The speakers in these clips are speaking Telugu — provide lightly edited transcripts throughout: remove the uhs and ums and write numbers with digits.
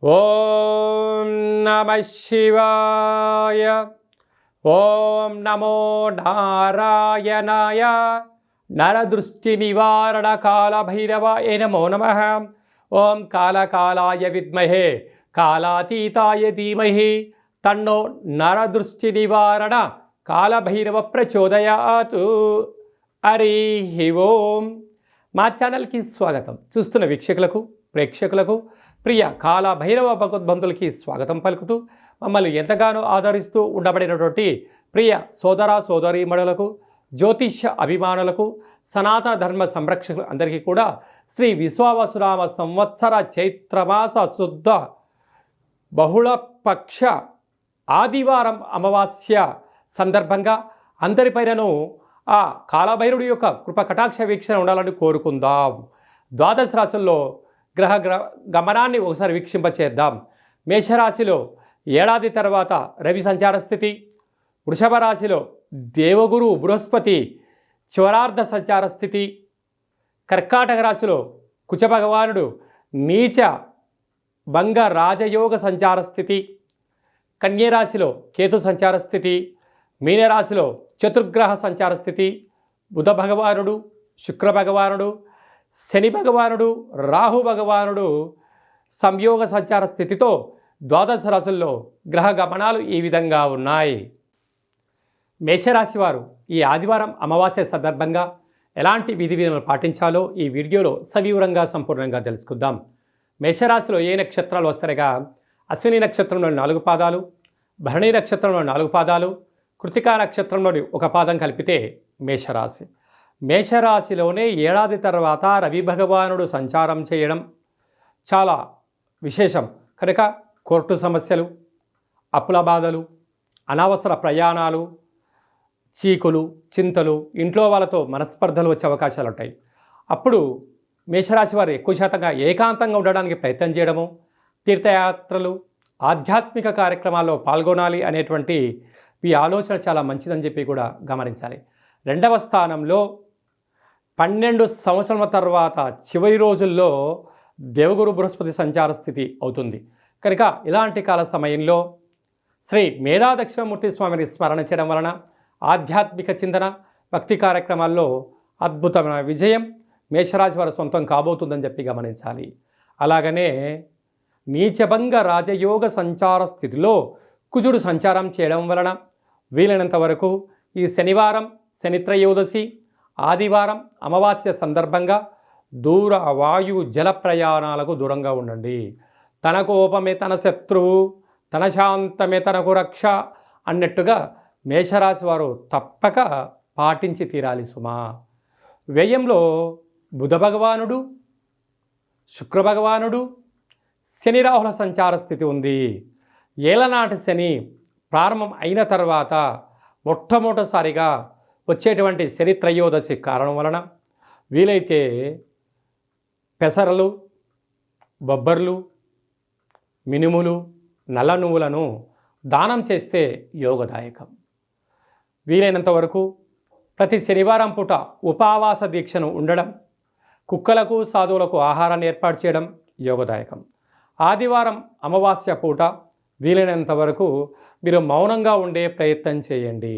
ఓం నమ శివాయ. ఓం నమో నారాయణాయ. నరదృష్టి నివారణ కాళభైరవాయ నమో నమః. ఓం కాళకాలాయ విద్మహే కాళాతీతాయ ధీమహి తన్నో నరదృష్టి నివారణ కాళభైరవ ప్రచోదయాతు. హరి ఓం. మా ఛానల్కి స్వాగతం. చూస్తున్న వీక్షకులకు ప్రేక్షకులకు ప్రియ కాళభైరవ భగవద్బంధులకి స్వాగతం పలుకుతూ మమ్మల్ని ఎంతగానో ఆదరిస్తూ ఉండబడినటువంటి ప్రియ సోదర సోదరీమణులకు జ్యోతిష్య అభిమానులకు సనాతన ధర్మ సంరక్షకులు అందరికీ కూడా శ్రీ విశ్వావసునామ సంవత్సర చైత్రమాస శుద్ధ బహుళపక్ష ఆదివారం అమావాస్య సందర్భంగా అందరిపైనను ఆ కాళభైరుడి యొక్క కృప కటాక్ష వీక్షణ ఉండాలని కోరుకుందాం. ద్వాదశ రాశుల్లో గ్రహ గమనాన్ని ఒకసారి వీక్షింపచేద్దాం. మేషరాశిలో ఏడాది తర్వాత రవి సంచార స్థితి, వృషభ రాశిలో దేవగురు బృహస్పతి చివరార్ధ సంచార స్థితి, కర్కాటక రాశిలో కుచ భగవానుడు నీచ భంగ రాజయోగ సంచార స్థితి, కన్యరాశిలో కేతు సంచార స్థితి, మీనరాశిలో చతుర్గ్రహ సంచార స్థితి, బుధ భగవానుడు శుక్ర భగవానుడు శని భగవానుడు రాహు భగవానుడు సంయోగ సంచార స్థితితో ద్వాదశ రాశుల్లో గ్రహ గమనాలు ఈ విధంగా ఉన్నాయి. మేషరాశి వారు ఈ ఆదివారం అమావాస్య సందర్భంగా ఎలాంటి విధి విధానాలు పాటించాలో ఈ వీడియోలో సవివరంగా సంపూర్ణంగా తెలుసుకుందాం. మేషరాశిలో ఏ నక్షత్రాలు వస్తాయిగా అశ్విని నక్షత్రంలోని 4 పాదాలు, భరణి నక్షత్రంలోని 4 పాదాలు, కృతికా నక్షత్రంలోని 1 పాదం కలిపితే మేషరాశి. మేషరాశిలోనే ఏడాది తర్వాత రవి భగవానుడు సంచారం చేయడం చాలా విశేషం కనుక కోర్టు సమస్యలు, అప్పుల బాధలు, అనవసర ప్రయాణాలు, చీకులు, చింతలు, ఇంట్లో వాళ్ళతో మనస్పర్ధలు వచ్చే అవకాశాలు ఉంటాయి. అప్పుడు మేషరాశి వారు ఎక్కువ శాతంగా ఏకాంతంగా ఉండడానికి ప్రయత్నం చేయడము, తీర్థయాత్రలు, ఆధ్యాత్మిక కార్యక్రమాల్లో పాల్గొనాలి అనేటువంటి ఈ ఆలోచన చాలా మంచిదని చెప్పి కూడా గమనించాలి. 2వ స్థానంలో 12 సంవత్సరాల తర్వాత చివరి రోజుల్లో దేవగురు బృహస్పతి సంచార స్థితి అవుతుంది కనుక ఇలాంటి కాల సమయంలో శ్రీ మేధా దక్షిణామూర్తి స్వామిని స్మరణ చేయడం వలన ఆధ్యాత్మిక చింతన భక్తి కార్యక్రమాల్లో అద్భుతమైన విజయం మేషరాశి వారి సొంతం కాబోతుందని చెప్పి గమనించాలి. అలాగనే నీచభంగ రాజయోగ సంచార స్థితిలో కుజుడు సంచారం చేయడం వలన వీలైనంత వరకు ఈ శనివారం శని త్రయోదశి ఆదివారం అమావాస్య సందర్భంగా దూర వాయు జల ప్రయాణాలకు దూరంగా ఉండండి. తన కోపమే తన శత్రువు, తన శాంతమే తనకు రక్ష అన్నట్టుగా మేషరాశి వారు తప్పక పాటించి తీరాలి సుమా. వ్యయంలో బుధ భగవానుడు శుక్ర భగవానుడు శని రాహుల సంచార స్థితి ఉంది. ఏలనాటి శని ప్రారంభం అయిన తర్వాత మొట్టమొదటిసారిగా వచ్చేటువంటి శని త్రయోదశి కారణం వలన వీలైతే పెసరలు, బొబ్బర్లు, మినుములు, నల్ల నువ్వులను దానం చేస్తే యోగదాయకం. వీలైనంత వరకు ప్రతి శనివారం పూట ఉపవాస దీక్షను ఉండడం, కుక్కలకు సాధువులకు ఆహారాన్ని ఏర్పాటు చేయడం యోగదాయకం. ఆదివారం అమావాస్య పూట వీలైనంత వరకు మీరు మౌనంగా ఉండే ప్రయత్నం చేయండి.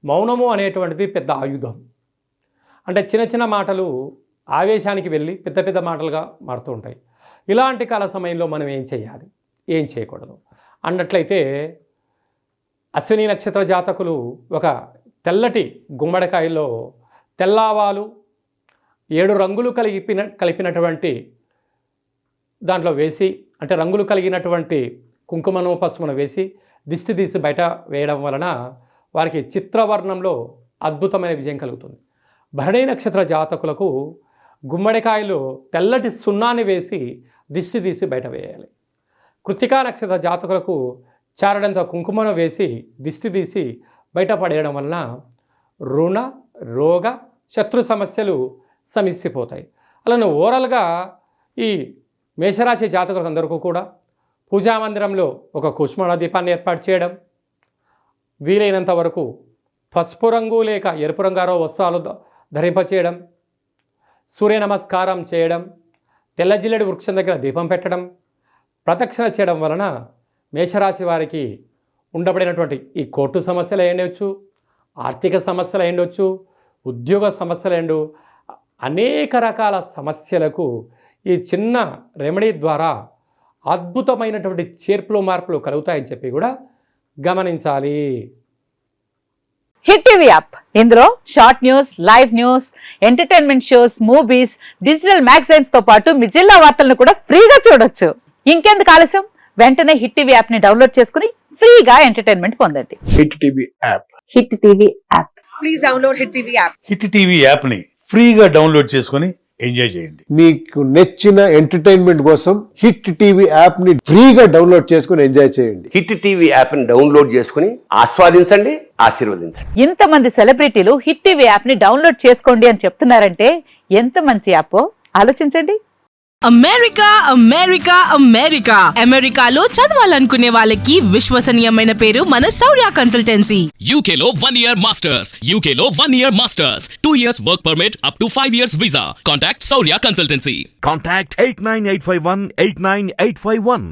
మౌనము అనేటువంటిది పెద్ద ఆయుధం. అంటే చిన్న చిన్న మాటలు ఆవేశానికి వెళ్ళి పెద్ద పెద్ద మాటలుగా మారుతూ ఉంటాయి. ఇలాంటి కాల సమయంలో మనం ఏం చేయాలి, ఏం చేయకూడదు అన్నట్లయితే అశ్విని నక్షత్ర జాతకులు ఒక తెల్లటి గుమ్మడికాయలో తెల్లవాలు 7 రంగులు కలిపినటువంటి దాంట్లో వేసి, అంటే రంగులు కలిగినటువంటి కుంకుమను పసుపును వేసి దిష్టి తీసి బయట వేయడం వలన వారికి చిత్రవర్ణంలో అద్భుతమైన విజయం కలుగుతుంది. భరణి నక్షత్ర జాతకులకు గుమ్మడికాయలు తెల్లటి సున్నాన్ని వేసి దిష్టి తీసి బయట వేయాలి. కృతికా నక్షత్ర జాతకులకు చారడంత కుంకుమను వేసి దిష్టి తీసి బయట పడేయడం వలన రుణ రోగ శత్రు సమస్యలు సమస్యపోతాయి. అలానే ఓవరాల్గా ఈ మేషరాశి జాతకులందరికీ కూడా పూజామందిరంలో ఒక కుష్మాండ దీపాన్ని ఏర్పాటు చేయడం, వీలైనంత వరకు పసుపు రంగు లేక ఎరుపు రంగారో వస్త్రాలు ధరింపచేయడం, సూర్య నమస్కారం చేయడం, తెల్ల జిల్లెడు వృక్షం దగ్గర దీపం పెట్టడం, ప్రదక్షిణ చేయడం వలన మేషరాశి వారికి ఉండబడినటువంటి ఈ కోర్టు సమస్యలు అయ్యుండొచ్చు, ఆర్థిక సమస్యలు అయ్యుండొచ్చు, ఉద్యోగ సమస్యలు అయ్యుండు, అనేక రకాల సమస్యలకు ఈ చిన్న రెమెడీ ద్వారా అద్భుతమైనటువంటి చేర్పులు మార్పులు కలుగుతాయని చెప్పి కూడా గమనించాలి. హిట్ టీవీ యాప్, ఇందులో short news, live news, entertainment shows, movies, digital magazines తో పాటు మీ జిల్లా వార్తలను కూడా ఫ్రీగా చూడొచ్చు. ఇంకెందుకు ఆలస్యం, వెంటనే హిట్ టీవీ యాప్ ని డౌన్లోడ్ చేసుకుని ఫ్రీగా ఎంటర్టైన్మెంట్ పొందండి. Hit TV app. Hit TV app. Please download hit TV app. Hit TV app ని ఫ్రీగా డౌన్లోడ్ చేసుకొని ఎంజాయ్ చేయండి. మీకు నచ్చిన ఎంటర్టైన్మెంట్ కోసం హిట్ టీవీ యాప్ ని ఫ్రీగా డౌన్లోడ్ చేసుకుని ఎంజాయ్ చేయండి. హిట్ టీవీ యాప్ ని డౌన్లోడ్ చేసుకుని ఆస్వాదించండి, ఆశీర్వదించండి. ఇంతమంది సెలబ్రిటీలు హిట్ టీవీ యాప్ ని డౌన్లోడ్ చేసుకోండి అని చెప్తున్నారంటే ఎంత మంచి యాప్ ఆలోచించండి. అమెరికా అమెరికా అమెరికా అమెరికాలో చదవాలనుకునే వాళ్ళకి విశ్వసనీయమైన పేరు మన శౌర్య కన్సల్టెన్సీ. UK లో 1 year masters, UK లో 1 year masters, 2 years work permit up to 5 years visa. Contact Saurya Consultancy. Contact 89851 89851.